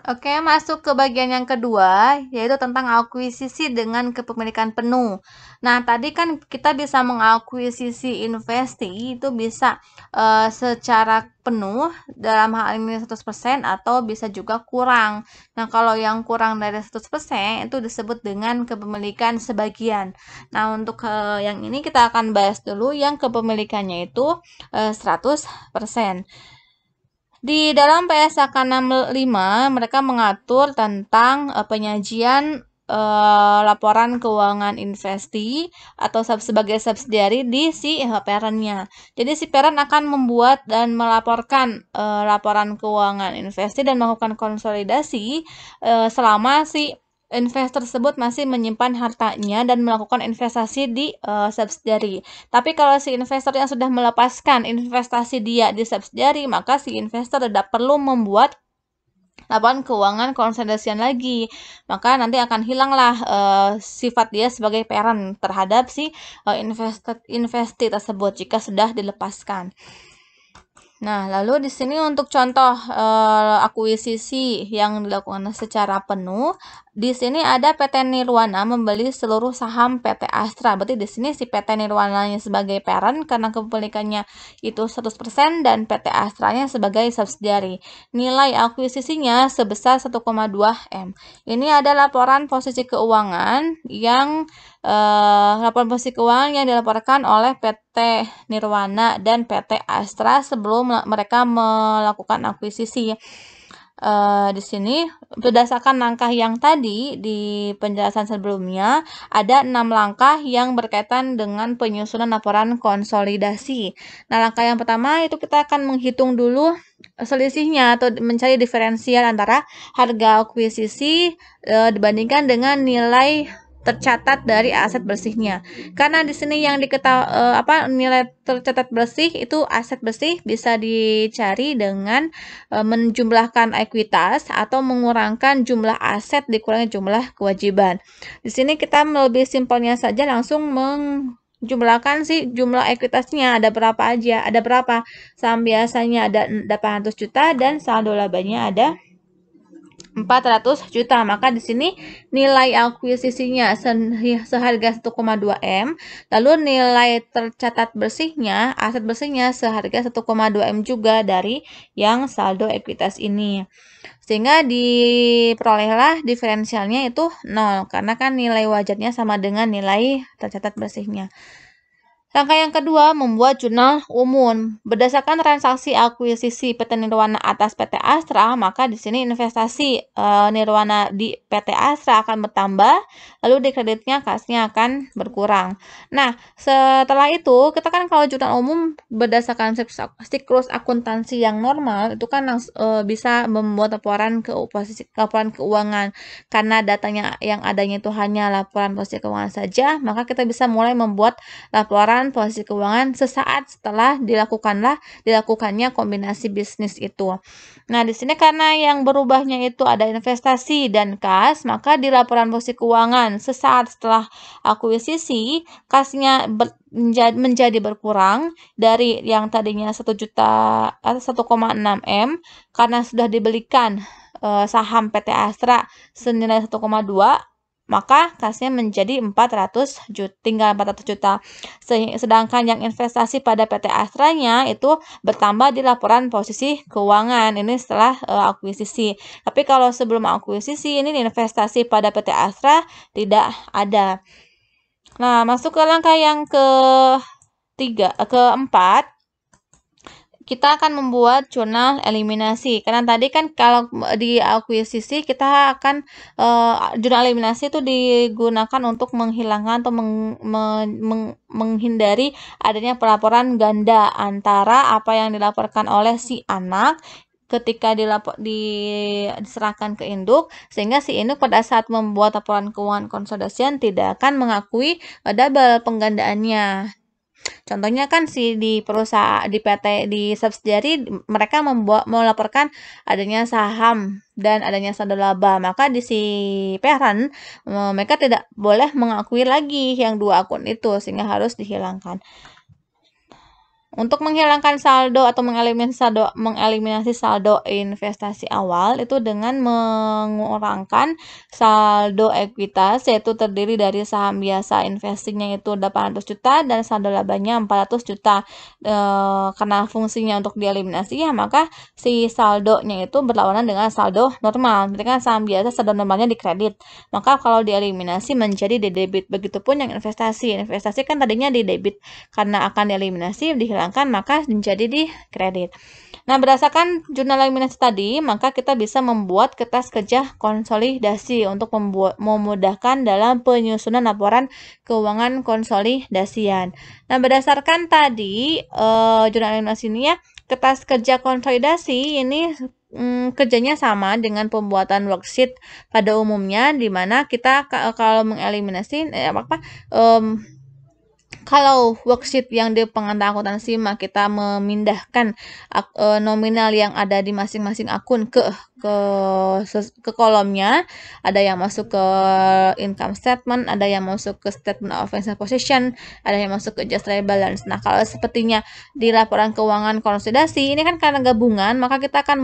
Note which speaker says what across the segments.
Speaker 1: Oke, masuk ke bagian yang kedua, yaitu tentang akuisisi dengan kepemilikan penuh. Nah, tadi kan kita bisa mengakuisisi investasi itu bisa secara penuh, dalam hal ini 100% atau bisa juga kurang. Nah, kalau yang kurang dari 100% itu disebut dengan kepemilikan sebagian. Nah, untuk yang ini kita akan bahas dulu yang kepemilikannya itu 100%. Di dalam PSAK 65, mereka mengatur tentang penyajian laporan keuangan investasi atau sebagai subsidiary di si parent-nya. Jadi si parent akan membuat dan melaporkan laporan keuangan investasi dan melakukan konsolidasi selama si investor tersebut masih menyimpan hartanya dan melakukan investasi di subsidiary. Tapi kalau si investor yang sudah melepaskan investasi dia di subsidiary, maka si investor tidak perlu membuat laporan keuangan konsolidasian lagi. Maka nanti akan hilanglah sifat dia sebagai parent terhadap si investasi tersebut jika sudah dilepaskan. Nah, lalu di sini untuk contoh akuisisi yang dilakukan secara penuh, di sini ada PT Nirwana membeli seluruh saham PT Astra. Berarti di sini si PT Nirwananya sebagai parent karena kepemilikannya itu 100% dan PT Astranya sebagai subsidiary. Nilai akuisisinya sebesar 1,2 M. Ini ada laporan posisi keuangan yang laporan posisi keuangan yang dilaporkan oleh PT Nirwana dan PT Astra sebelum mereka melakukan akuisisi. Di sini berdasarkan langkah yang tadi di penjelasan sebelumnya, ada 6 langkah yang berkaitan dengan penyusunan laporan konsolidasi. Nah, langkah yang pertama itu kita akan menghitung dulu selisihnya atau mencari diferensial antara harga akuisisi dibandingkan dengan nilai tercatat dari aset bersihnya. Karena di sini yang nilai tercatat bersih itu aset bersih bisa dicari dengan menjumlahkan ekuitas atau mengurangkan jumlah aset dikurangi jumlah kewajiban. Di sini kita lebih simpelnya saja langsung jumlahkan sih jumlah ekuitasnya ada berapa aja, ada berapa. Saham biasanya ada 800 juta dan saldo labanya ada 400 juta. Maka di sini nilai akuisisinya seharga 1,2 M, lalu nilai tercatat bersihnya, aset bersihnya seharga 1,2 M juga dari yang saldo ekuitas ini. Sehingga diperolehlah diferensialnya itu 0 karena kan nilai wajarnya sama dengan nilai tercatat bersihnya. Langkah yang kedua, membuat jurnal umum. Berdasarkan transaksi akuisisi PT Nirwana atas PT Astra, maka di sini investasi Nirwana di PT Astra akan bertambah, lalu di kreditnya kasnya akan berkurang. Nah, setelah itu, kita kan kalau jurnal umum berdasarkan siklus akuntansi yang normal, itu kan bisa membuat laporan keuangan. Karena datanya yang adanya itu hanya laporan posisi keuangan saja, maka kita bisa mulai membuat laporan posisi keuangan sesaat setelah dilakukannya kombinasi bisnis itu. Nah, di sini karena yang berubahnya itu ada investasi dan kas, maka di laporan posisi keuangan sesaat setelah akuisisi, kasnya menjadi berkurang dari yang tadinya 1 juta atau 1,6 M karena sudah dibelikan saham PT Astra senilai 1,2, maka kasnya menjadi 400 juta, tinggal 400 juta. Sedangkan yang investasi pada PT Astranya itu bertambah di laporan posisi keuangan. Ini setelah akuisisi. Tapi kalau sebelum akuisisi ini investasi pada PT Astra tidak ada. Nah, masuk ke langkah yang keempat, kita akan membuat jurnal eliminasi. Karena tadi kan kalau di akuisisi kita akan jurnal eliminasi itu digunakan untuk menghilangkan atau menghindari adanya pelaporan ganda antara apa yang dilaporkan oleh si anak ketika diserahkan ke induk, sehingga si induk pada saat membuat laporan keuangan konsolidasian tidak akan mengakui double penggandaannya. Contohnya kan di perusahaan di PT di subsidiary mereka melaporkan adanya saham dan adanya saldo laba, maka di si parent mereka tidak boleh mengakui lagi yang dua akun itu sehingga harus dihilangkan. Untuk menghilangkan saldo atau mengeliminasi saldo investasi awal itu dengan mengurangkan saldo ekuitas, yaitu terdiri dari saham biasa investasinya itu 800 juta dan saldo labanya 400 juta. Karena fungsinya untuk dieliminasi ya, maka si saldonya itu berlawanan dengan saldo normal. Berarti kan saham biasa saldo normalnya dikredit. Maka kalau dieliminasi menjadi di debit. Begitupun yang investasi. Investasi kan tadinya di debit, karena akan dieliminasi dihilangkan maka menjadi di kredit. Nah, berdasarkan jurnal eliminasi tadi, maka kita bisa membuat kertas kerja konsolidasi untuk memudahkan dalam penyusunan laporan keuangan konsolidasian. Nah, berdasarkan tadi jurnal eliminasi ini ya, kertas kerja konsolidasi ini kerjanya sama dengan pembuatan worksheet pada umumnya, di mana kita kalau mengeliminasi kalau worksheet yang di pengantar akuntansi mah kita memindahkan nominal yang ada di masing-masing akun ke kolomnya. Ada yang masuk ke income statement, ada yang masuk ke statement of financial position, ada yang masuk ke just trial balance. Nah, kalau sepertinya di laporan keuangan konsolidasi ini kan karena gabungan, maka kita akan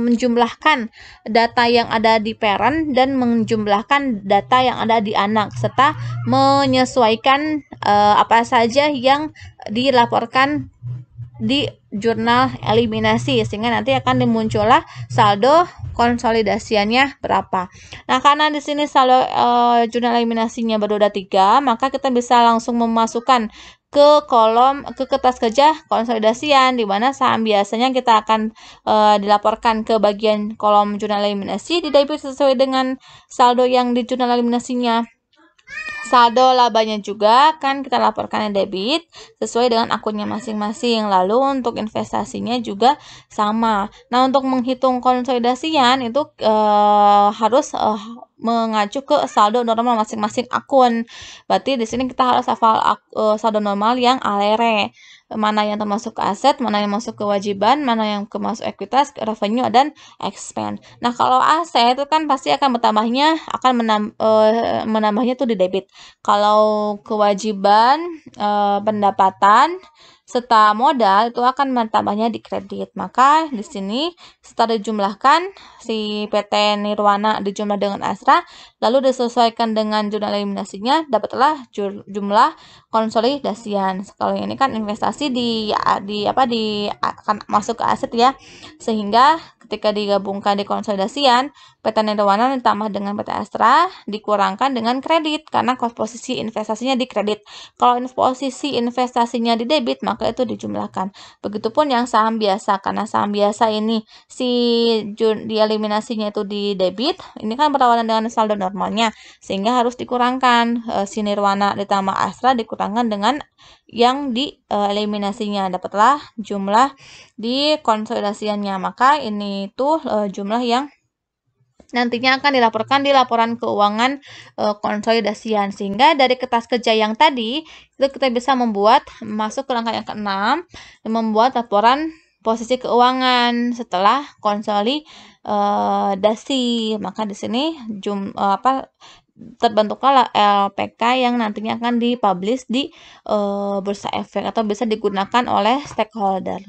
Speaker 1: menjumlahkan data yang ada di parent dan menjumlahkan data yang ada di anak, serta menyesuaikan apa saja yang dilaporkan di jurnal eliminasi, sehingga nanti akan dimuncullah saldo konsolidasiannya berapa. Nah, karena di sini saldo jurnal eliminasinya baru ada 3, maka kita bisa langsung memasukkan ke kolom ke kertas kerja konsolidasian, di mana saham biasanya kita akan dilaporkan ke bagian kolom jurnal eliminasi di debit sesuai dengan saldo yang di jurnal eliminasinya. Saldo labanya juga kan kita laporkan debit sesuai dengan akunnya masing-masing. Lalu untuk investasinya juga sama. Nah, untuk menghitung konsolidasian itu harus mengacu ke saldo normal masing-masing akun. Berarti di sini kita harus hafal saldo normal yang alere. Mana yang termasuk ke aset, mana yang masuk ke kewajiban, mana yang masuk ekuitas, revenue, dan expense. Nah, kalau aset itu kan pasti akan menambahnya tuh di debit. Kalau kewajiban, pendapatan, serta modal itu akan menambahnya di kredit. Maka di sini setelah dijumlahkan si PT Nirwana dijumlah dengan Astra, lalu disesuaikan dengan jurnal eliminasinya, dapatlah jumlah konsolidasian. Kalau ini kan investasi akan masuk ke aset ya, sehingga ketika digabungkan di konsolidasian, PT Nirwana ditambah dengan PT Astra dikurangkan dengan kredit karena posisi investasinya di kredit. Kalau posisi investasinya di debit, maka itu dijumlahkan. Begitupun yang saham biasa, karena saham biasa ini dieliminasinya itu di debit, ini kan berlawanan dengan saldo normalnya, sehingga harus dikurangkan. Si Nirwana ditambah Astra dikurangkan dengan yang dieliminasinya, dapatlah jumlah di konsolidasiannya. Maka ini tuh jumlah yang nantinya akan dilaporkan di laporan keuangan konsolidasian. Sehingga dari kertas kerja yang tadi itu kita bisa masuk ke langkah yang ke-6, membuat laporan posisi keuangan setelah konsolidasi. Maka di sini terbentuklah LPK yang nantinya akan dipublish di Bursa Efek atau bisa digunakan oleh stakeholder.